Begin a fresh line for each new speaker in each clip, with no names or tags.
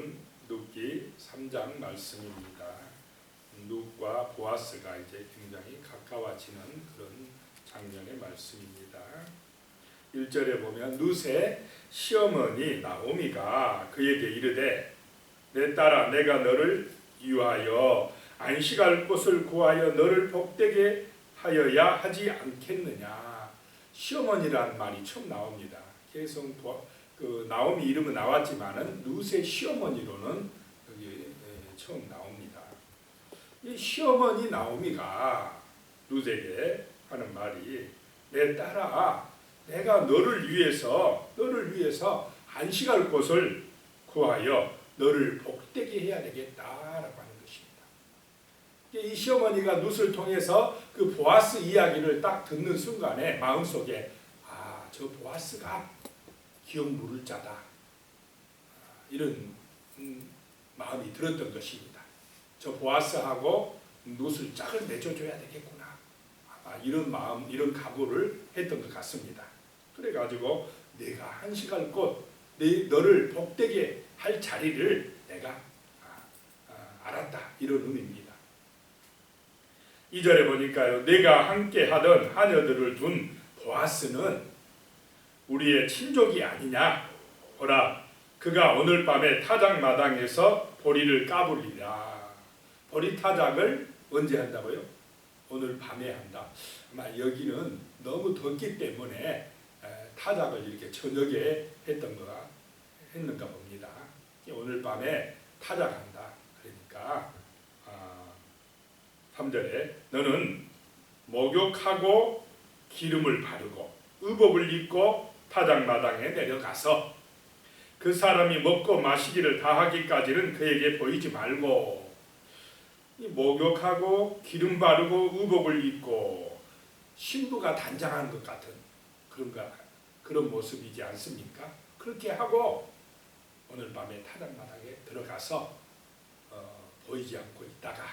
말씀은 룻기 3장 말씀입니다. 룻과 보아스가 이제 굉장히 가까워지는 그런 장면의 말씀입니다. 1절에 보면 룻의 시어머니 나오미가 그에게 이르되 내 딸아 내가 너를 위하여 안식할 곳을 구하여 너를 복되게 하여야 하지 않겠느냐. 시어머니란 말이 처음 나옵니다. 계속 그 나오미 이름은 나왔지만은 룻의 시어머니로는 여기 처음 나옵니다. 이 시어머니 나오미가 룻에게 하는 말이 내 딸아 내가 너를 위해서 안식할 곳을 구하여 너를 복되게 해야 되겠다라고 하는 것입니다. 이 시어머니가 룻을 통해서 그 보아스 이야기를 딱 듣는 순간에 마음속에 저 보아스가 기억 물을 자다 이런 마음이 들었던 것입니다. 저 보아스하고 룻을 짝을 맺어줘야 되겠구나 이런 마음 이런 각오를 했던 것 같습니다. 그래가지고 내가 안식할 곳 너를 복되게 할 자리를 내가 알았다 이런 의미입니다. 2절에 보니까요. 내가 함께 하던 하녀들을 둔 보아스는 우리의 친족이 아니냐. 보라 그가 오늘 밤에 타작마당에서 보리를 까불리라. 보리 타작을 언제 한다고요? 오늘 밤에 한다. 아마 여기는 너무 덥기 때문에 타작을 이렇게 저녁에 했는가 봅니다. 오늘 밤에 타작한다. 그러니까 3절에 너는 목욕하고 기름을 바르고 의복을 입고 타작마당에 내려가서 그 사람이 먹고 마시기를 다하기까지는 그에게 보이지 말고 목욕하고 기름 바르고 의복을 입고 신부가 단장하는 것 같은 그런 모습이지 않습니까? 그렇게 하고 오늘 밤에 타작마당에 들어가서 보이지 않고 있다가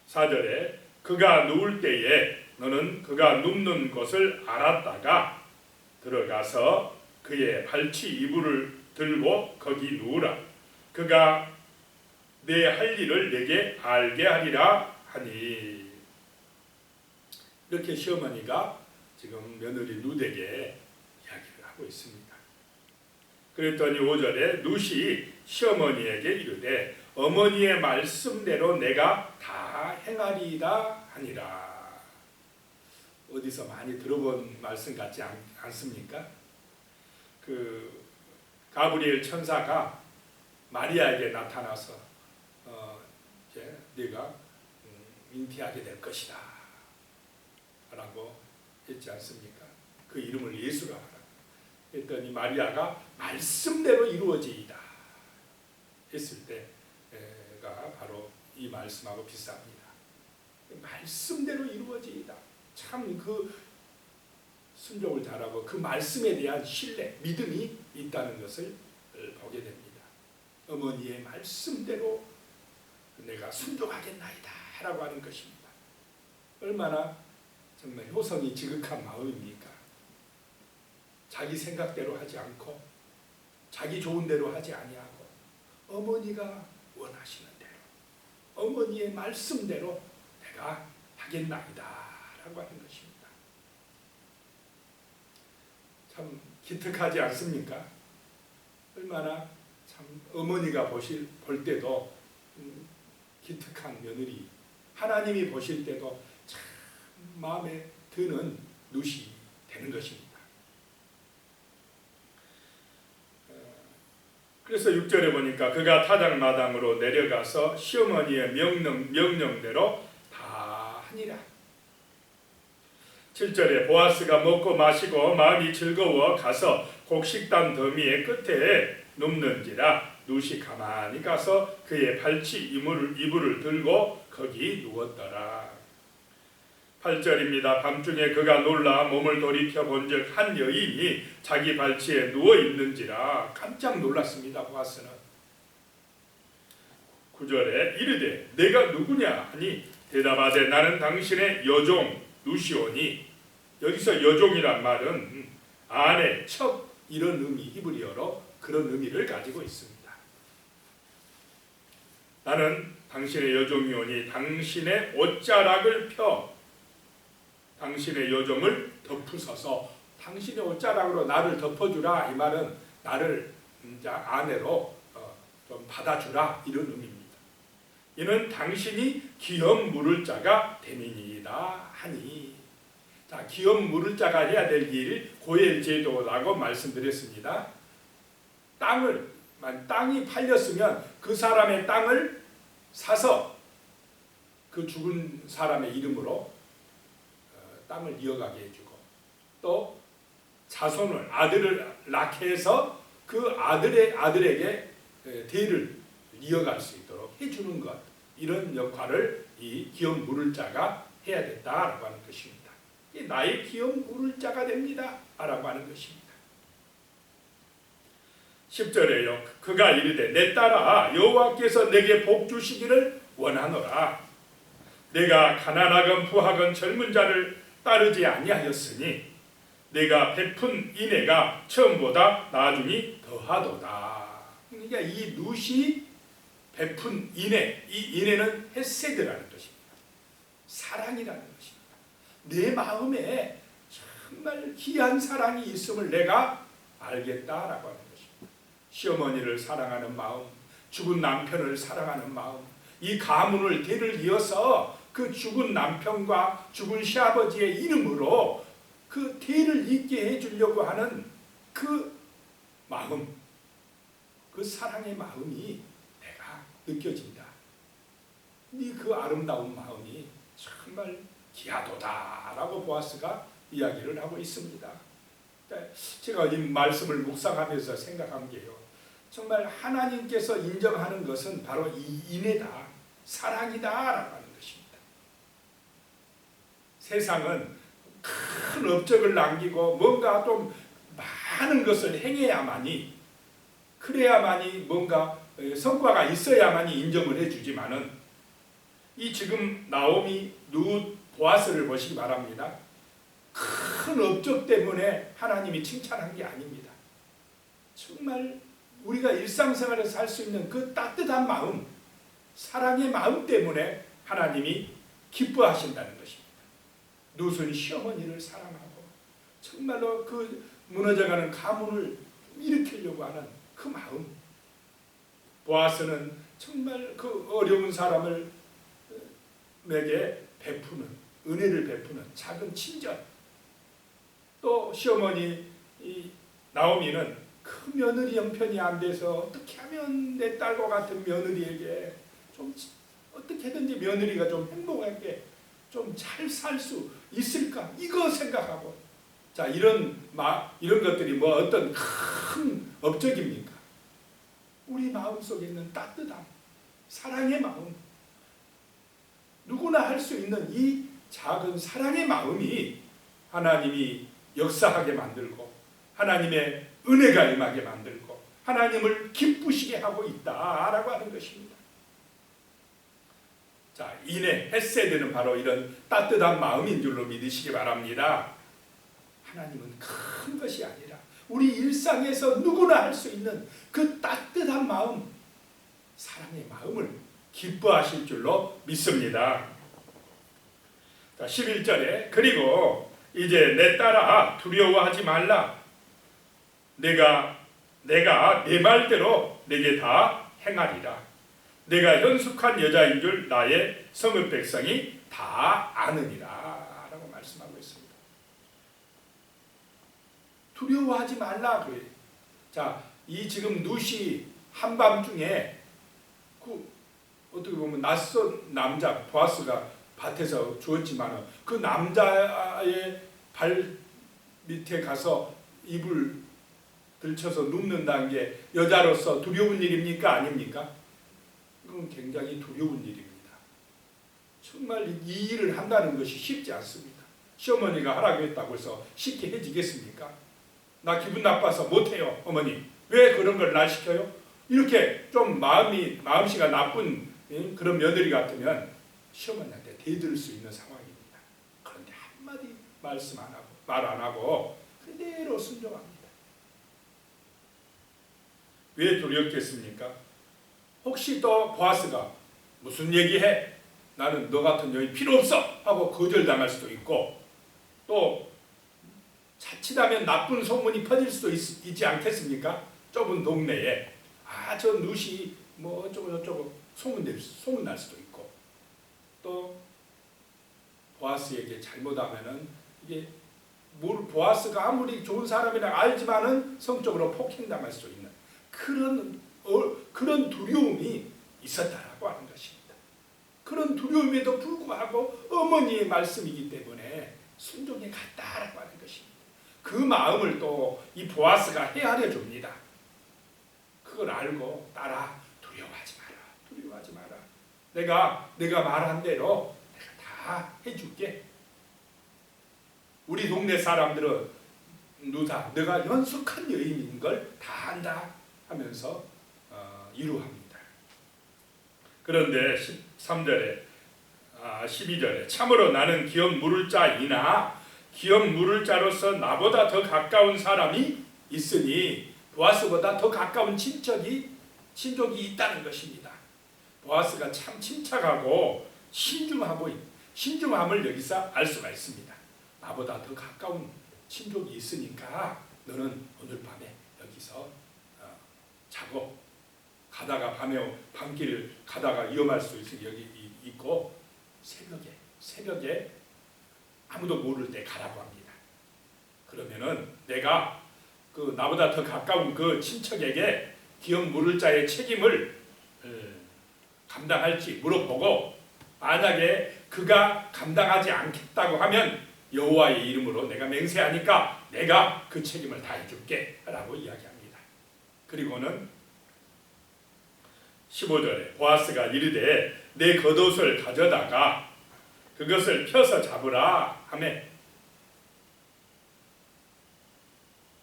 4절에 그가 누울 때에 너는 그가 눕는 곳을 알았다가 들어가서 그의 발치 이불을 들고 거기 누우라. 그가 내 할 일을 내게 알게 하리라 하니. 이렇게 시어머니가 지금 며느리 룻에게 이야기를 하고 있습니다. 그랬더니 5절에 룻이 시어머니에게 이르되 어머니의 말씀대로 내가 다 행하리이다 하니라. 어디서 많이 들어본 말씀 같지 않습니까? 그 가브리엘 천사가 마리아에게 나타나서 이제 네가 잉태하게 될 것이다 라고 했지 않습니까? 그 이름을 예수라 하라. 했더니 마리아가 말씀대로 이루어지이다 했을 때가 바로 이 말씀하고 비슷합니다. 말씀대로 이루어지이다. 참 그 순종을 잘하고 그 말씀에 대한 신뢰, 믿음이 있다는 것을 보게 됩니다. 어머니의 말씀대로 내가 순종하겠나이다 라고 하는 것입니다. 얼마나 정말 효성이 지극한 마음입니까? 자기 생각대로 하지 않고 자기 좋은 대로 하지 아니하고 어머니가 원하시는 대로 어머니의 말씀대로 내가 하겠나이다 라고 하는 것입니다. 참 기특하지 않습니까? 얼마나 참 어머니가 볼 때도 기특한 며느리, 하나님이 보실 때도 참 마음에 드는 룻이 되는 것입니다. 그래서 6절에 보니까 그가 타작마당으로 내려가서 시어머니의 명령대로 다 하니라. 7절에 보아스가 먹고 마시고 마음이 즐거워 가서 곡식단 더미의 끝에 눕는지라 룻이 가만히 가서 그의 발치 이불을 들고 거기 누웠더라. 8절입니다. 밤중에 그가 놀라 몸을 돌이켜 본즉 한 여인이 자기 발치에 누워 있는지라 깜짝 놀랐습니다. 보아스는 9절에 이르되 내가 누구냐 하니 대답하되 나는 당신의 여종 룻이오니. 여기서 여종이란 말은 아내, 첩 이런 의미, 히브리어로 그런 의미를 가지고 있습니다. 나는 당신의 여종이오니 당신의 옷자락을 펴 당신의 여종을 덮으소서. 당신의 옷자락으로 나를 덮어주라. 이 말은 나를 아내로 좀 받아주라, 이런 의미입니다. 이는 당신이 기업 물을 자가 됨이니이다 하니. 자, 기업 물을 자가 해야 될 일, 고엘제도라고 말씀드렸습니다. 땅이 팔렸으면 그 사람의 땅을 사서 그 죽은 사람의 이름으로 땅을 이어가게 해주고, 또 자손을, 아들을 낳게 해서 그 아들에게 대를 이어갈 수 있도록 해주는 것, 이런 역할을 이 기업 물을 자가 해야 된다라고 하는 것입니다. 나의 기업 물을 자가 됩니다 라고 하는 것입니다. 10절에요. 그가 이르되 내 딸아, 여호와께서 내게 복 주시기를 원하노라. 내가 가난하건 부하건 젊은 자를 따르지 아니하였으니 내가 베푼 인애가 처음보다 나중이 더하도다. 그러니까 이 룻이 베푼 인애, 이 인애는 헤세드라는 것입니다. 사랑이라는 것입니다. 내 마음에 정말 귀한 사랑이 있음을 내가 알겠다라고 하는 것입니다. 시어머니를 사랑하는 마음, 죽은 남편을 사랑하는 마음, 이 가문을 대를 이어서 그 죽은 남편과 죽은 시아버지의 이름으로 그 대를 잇게 해주려고 하는 그 마음, 그 사랑의 마음이 내가 느껴진다. 그 아름다운 마음이 정말 귀하도다라고 보아스가 이야기를 하고 있습니다. 제가 이 말씀을 묵상하면서 생각한 게요, 정말 하나님께서 인정하는 것은 바로 이 인애다, 사랑이다라고 하는 것입니다. 세상은 큰 업적을 남기고 뭔가 좀 많은 것을 행해야만이, 그래야만이 뭔가 성과가 있어야만이 인정을 해주지만은, 이 지금 나오미, 룻, 보아스를 보시기 바랍니다. 큰 업적 때문에 하나님이 칭찬한 게 아닙니다. 정말 우리가 일상생활에서 살 수 있는 그 따뜻한 마음, 사랑의 마음 때문에 하나님이 기뻐하신다는 것입니다. 룻은 시어머니를 사랑하고 정말로 그 무너져가는 가문을 일으키려고 하는 그 마음, 보아스는 정말 그 어려운 사람을 에게 베푸는, 은혜를 베푸는 작은 친절, 또 시어머니 이 나오미는 그 며느리 형편이 안 돼서 어떻게 하면 내 딸과 같은 며느리에게 좀 어떻게든지 며느리가 좀 행복하게 좀 잘 살 수 있을까, 이거 생각하고, 자, 이런 것들이 뭐 어떤 큰 업적입니까? 우리 마음속에 있는 따뜻함, 사랑의 마음, 누구나 할 수 있는 이 작은 사랑의 마음이 하나님이 역사하게 만들고 하나님의 은혜가 임하게 만들고 하나님을 기쁘시게 하고 있다라고 하는 것입니다. 자, 인애, 헤세드는 바로 이런 따뜻한 마음인 줄로 믿으시기 바랍니다. 하나님은 큰 것이 아니라 우리 일상에서 누구나 할 수 있는 그 따뜻한 마음, 사랑의 마음을 기뻐하실 줄로 믿습니다. 자, 11절에 그리고 이제 내 딸아 두려워하지 말라. 내가 내 말대로 내게 다 행하리라. 내가 현숙한 여자인 줄 나의 성읍 백성이 다 아느니라 라고 말씀하고 있습니다. 두려워하지 말라 그래요. 자, 이 지금 룻이 한밤중에 어떻게 보면 낯선 남자 보아스가 밭에서 주었지만 그 남자의 발 밑에 가서 이불 들쳐서 눕는다는 게 여자로서 두려운 일입니까? 아닙니까? 이건 굉장히 두려운 일입니다. 정말 이 일을 한다는 것이 쉽지 않습니다. 시어머니가 하라고 했다고 해서 쉽게 해지겠습니까? 나 기분 나빠서 못해요. 어머니 왜 그런 걸 날 시켜요? 이렇게 좀 마음씨가 나쁜 그런 며느리 같으면 시어머니한테 대들 수 있는 상황입니다. 그런데 한마디 말씀 안 하고 말 안 하고 그대로 순종합니다. 왜 두렵겠습니까? 혹시 또 보아스가 무슨 얘기해? 나는 너 같은 여인 필요 없어! 하고 거절당할 수도 있고, 또 자칫하면 나쁜 소문이 퍼질 수도 있지 않겠습니까? 좁은 동네에 저 누시 뭐 어쩌고 저쩌고 소문 날 수도 있고, 또 보아스에게 잘못하면은 이게 보아스가 아무리 좋은 사람이라 알지만은 성적으로 폭행당할 수 있는 그런 두려움이 있었다라고 하는 것입니다. 그런 두려움에도 불구하고 어머니의 말씀이기 때문에 순종해 갔다라고 하는 것입니다. 그 마음을 또 이 보아스가 헤아려 줍니다. 그걸 알고 딸아, 두려워하지 마라. 내가 말한 대로 내가 다 해줄게. 우리 동네 사람들은 누다 너가 연숙한 여인인 걸 다 안다 하면서 위로합니다. 그런데 13절에 12절에 참으로 나는 기업 물을 자이나 기업 물을 자로서 나보다 더 가까운 사람이 있으니 보아스보다 더 가까운 친족이 있다는 것입니다. 보아스가 참 침착하고 신중함을 여기서 알 수가 있습니다. 나보다 더 가까운 친족이 있으니까 너는 오늘 밤에 여기서 자고, 가다가 밤길을 가다가 위험할 수 있으니 여기 있고, 새벽에 아무도 모를 때 가라고 합니다. 그러면은 내가 그 나보다 더 가까운 그 친척에게 기업 물을 자의 책임을 감당할지 물어보고, 만약에 그가 감당하지 않겠다고 하면 여호와의 이름으로 내가 맹세하니까 내가 그 책임을 다해줄게 라고 이야기합니다. 그리고는 15절에 보아스가 이르되 내 겉옷을 가져다가 그것을 펴서 잡으라 하매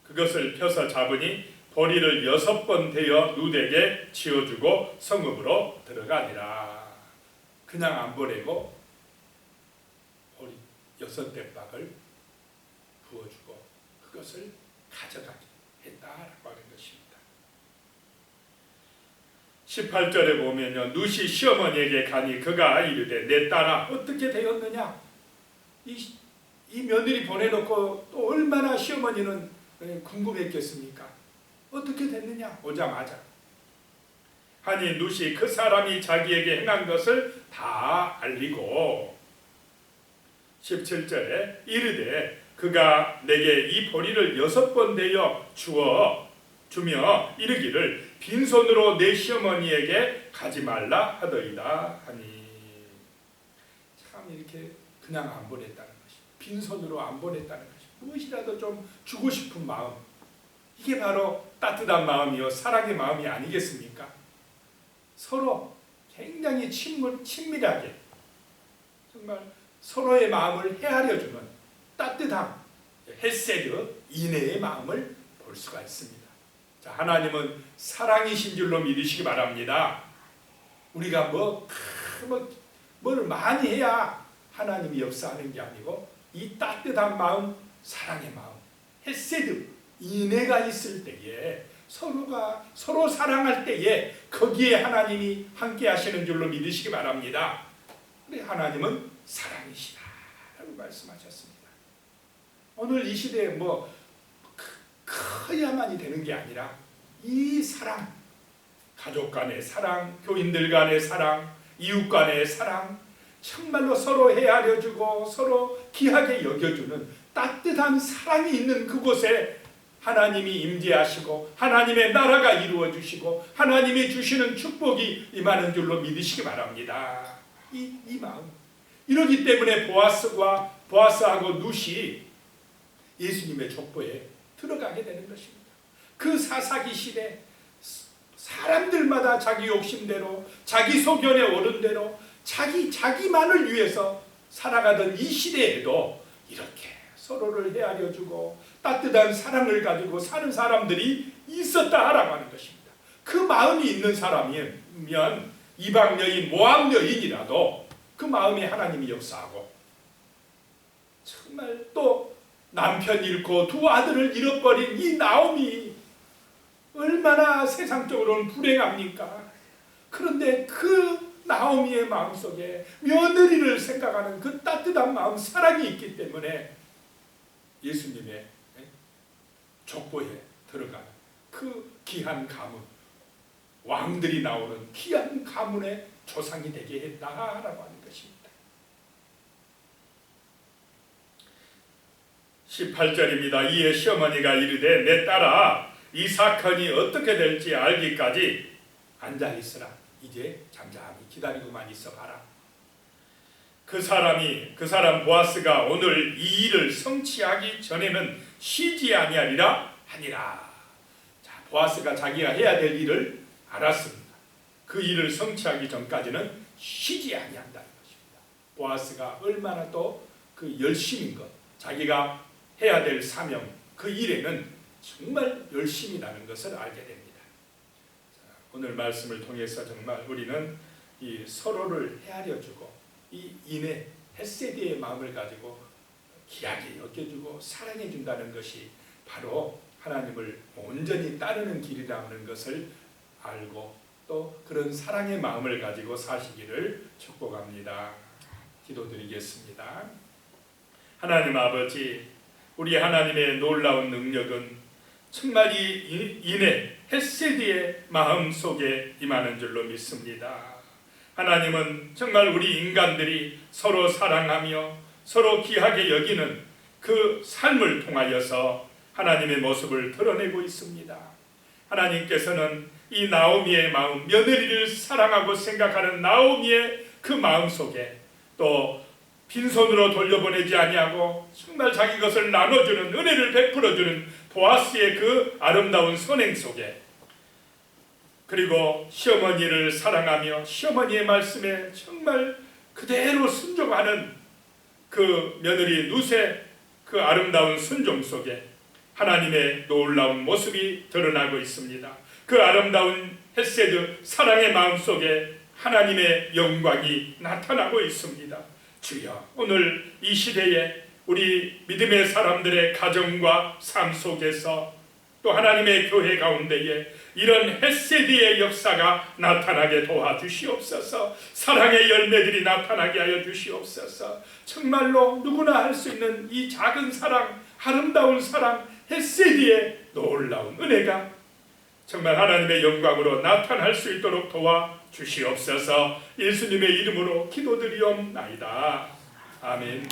그것을 펴서 잡으니 보리를 6번 대어 룻에게 지어주고 성읍으로 들어가니라. 그냥 안 보내고 보리 6대박을 부어주고 그것을 가져가게 했다라고 하는 것입니다. 18절에 보면요, 룻이 시어머니에게 가니 그가 이르되 내 딸아 어떻게 되었느냐. 이 며느리 보내놓고 또 얼마나 시어머니는 궁금했겠습니까? 어떻게 됐느냐 오자마자 하니 룻이 그 사람이 자기에게 행한 것을 다 알리고 17절에 이르되 그가 내게 이 보리를 6번 대여 주며 이르기를 빈손으로 내 시어머니에게 가지 말라 하더이다 하니, 참 이렇게 그냥 안 보냈다는 것이, 빈손으로 안 보냈다는 것이, 무엇이라도 좀 주고 싶은 마음, 이게 바로 따뜻한 마음이요 사랑의 마음이 아니겠습니까? 서로 굉장히 친밀하게 정말 서로의 마음을 헤아려주는 따뜻함, 헤세드, 인애의 마음을 볼 수가 있습니다. 자, 하나님은 사랑이신 줄로 믿으시기 바랍니다. 우리가 뭘 많이 해야 하나님이 역사하는 게 아니고 이 따뜻한 마음, 사랑의 마음, 헤세드, 인애가 있을 때에 서로 사랑할 때에 거기에 하나님이 함께 하시는 줄로 믿으시기 바랍니다. 우리 하나님은 사랑이시다라고 말씀하셨습니다. 오늘 이 시대에 커야만이 되는 게 아니라 이 사랑, 가족 간의 사랑, 교인들 간의 사랑, 이웃 간의 사랑, 정말로 서로 헤아려주고 서로 귀하게 여겨주는 따뜻한 사랑이 있는 그곳에 하나님이 임재하시고 하나님의 나라가 이루어지시고 하나님이 주시는 축복이 임하는 줄로 믿으시기 바랍니다. 이 마음. 이러기 때문에 보아스하고 룻이 예수님의 족보에 들어가게 되는 것입니다. 그 사사기 시대 사람들마다 자기 욕심대로 자기 소견에 오른 대로 자기만을 위해서 살아가던 이 시대에도 이렇게 서로를 헤아려주고 따뜻한 사랑을 가지고 사는 사람들이 있었다라고 하는 것입니다. 그 마음이 있는 사람이면 이방 여인, 모압 여인이라도 그 마음에 하나님이 역사하고, 정말 또 남편 잃고 두 아들을 잃어버린 이 나오미 얼마나 세상적으로는 불행합니까? 그런데 그 나오미의 마음속에 며느리를 생각하는 그 따뜻한 마음, 사랑이 있기 때문에 예수님의 족보에 들어가는 그 귀한 가문, 왕들이 나오는 귀한 가문의 조상이 되게 했다라고 하는 것입니다. 18절입니다. 이에 시어머니가 이르되 내 딸아 이 사건이 어떻게 될지 알기까지 앉아있으라. 이제 잠잠히 기다리고만 있어 봐라. 그 사람 보아스가 오늘 이 일을 성취하기 전에는 쉬지 아니하리라 하니라. 자, 보아스가 자기가 해야 될 일을 알았습니다. 그 일을 성취하기 전까지는 쉬지 아니한다는 것입니다. 보아스가 얼마나 또 그 열심인 것, 자기가 해야 될 사명, 그 일에는 정말 열심이라는 것을 알게 됩니다. 자, 오늘 말씀을 통해서 정말 우리는 이 서로를 헤아려주고 이 인애, 헤세드의 마음을 가지고 귀하게 여겨주고 사랑해준다는 것이 바로 하나님을 온전히 따르는 길이라는 것을 알고 또 그런 사랑의 마음을 가지고 사시기를 축복합니다. 기도드리겠습니다. 하나님 아버지, 우리 하나님의 놀라운 능력은 정말 이 인애, 헤세드의 마음 속에 임하는 줄로 믿습니다. 하나님은 정말 우리 인간들이 서로 사랑하며 서로 귀하게 여기는 그 삶을 통하여서 하나님의 모습을 드러내고 있습니다. 하나님께서는 이 나오미의 마음, 며느리를 사랑하고 생각하는 나오미의 그 마음 속에 또 빈손으로 돌려보내지 아니하고 정말 자기 것을 나눠주는, 은혜를 베풀어주는 보아스의 그 아름다운 선행 속에, 그리고 시어머니를 사랑하며 시어머니의 말씀에 정말 그대로 순종하는 그 며느리 룻의 그 아름다운 순종 속에 하나님의 놀라운 모습이 드러나고 있습니다. 그 아름다운 헤세드, 사랑의 마음 속에 하나님의 영광이 나타나고 있습니다. 주여, 오늘 이 시대에 우리 믿음의 사람들의 가정과 삶 속에서 또 하나님의 교회 가운데에 이런 헤세드의 역사가 나타나게 도와주시옵소서. 사랑의 열매들이 나타나게 하여 주시옵소서. 정말로 누구나 할 수 있는 이 작은 사랑, 아름다운 사랑, 헤세드의 놀라운 은혜가 정말 하나님의 영광으로 나타날 수 있도록 도와주시옵소서. 예수님의 이름으로 기도드리옵나이다. 아멘.